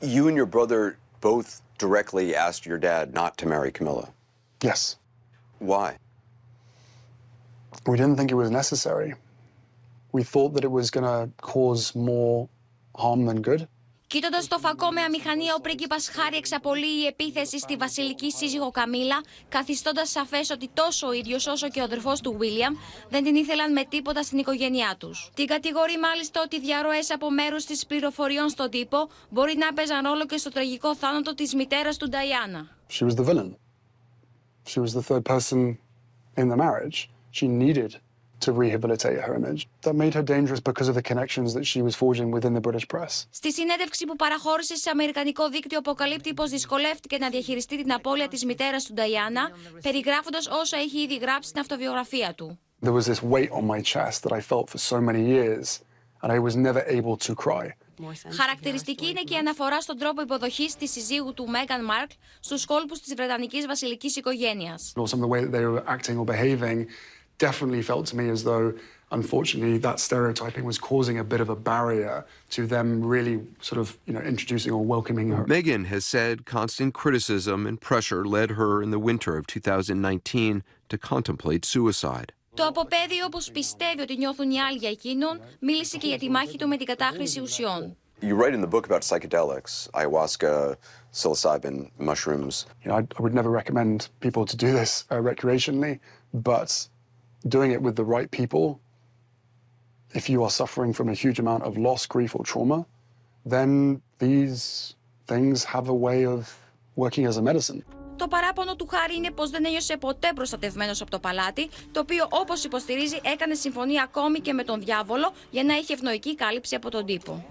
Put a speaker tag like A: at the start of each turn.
A: You and your brother both directly asked your dad not to marry Camilla.
B: Yes.
A: Why?
B: We didn't think it was necessary. We thought that it was going to cause more harm than good.
C: Κοίτοντας το φακό με αμηχανία, ο πρίγκιπας Χάρι εξαπολύει η επίθεση στη βασιλική σύζυγο Καμίλα, καθιστώντας σαφές ότι τόσο ο ίδιος όσο και ο αδερφός του Βίλιαμ δεν την ήθελαν με τίποτα στην οικογένειά τους. Την κατηγορεί μάλιστα ότι διαρροές από μέρους της πληροφοριών στον τύπο μπορεί να παίζαν ρόλο και στο τραγικό θάνατο της μητέρας του Νταϊάνα.
B: She was the villain. She was the third person in the marriage. She needed to rehabilitate her image. That made her dangerous because of the connections that she was forging within the British press.
C: Στη συνέντευξη που παραχώρησε σε αμερικανικό δίκτυο, αποκαλύπτει πως δυσκολεύτηκε να διαχειριστεί την απώλεια της μητέρας του Νταϊάνα, περιγράφοντας όσα έχει ήδη γράψει στην αυτοβιογραφία του.
B: There was this weight on my chest that I felt for so many years, and I was never able to cry.
C: Χαρακτηριστική είναι και η αναφορά στον τρόπο υποδοχής της συζύγου του Μέγαν Μάρκλ στους κόλπους της βρετανικής βασιλικής οικογένειας.
B: Also, the way that they were acting or behaving definitely felt to me as though, unfortunately, that stereotyping was causing a bit of a barrier to them really sort of, introducing or welcoming her.
D: Meghan has said constant criticism and pressure led her in the winter of 2019 to contemplate suicide.
C: Το αποπέδιο, όπως πιστεύει ότι νιώθουν οι άλλοι για εκείνον, μίλησε και για τη μάχη του με την κατάχρηση ουσιών.
A: You write in the book about psychedelics, ayahuasca, psilocybin, mushrooms.
B: I would never recommend people to do this recreationally, but doing it with the right people, if you are suffering from a huge amount of loss, grief or trauma, then these things have a way of working as a medicine.
C: Το παράπονο του Χάρι είναι πως δεν ένιωσε ποτέ προστατευμένος από το παλάτι, το οποίο, όπως υποστηρίζει, έκανε συμφωνία ακόμη και με τον διάβολο για να έχει ευνοϊκή κάλυψη από τον τύπο.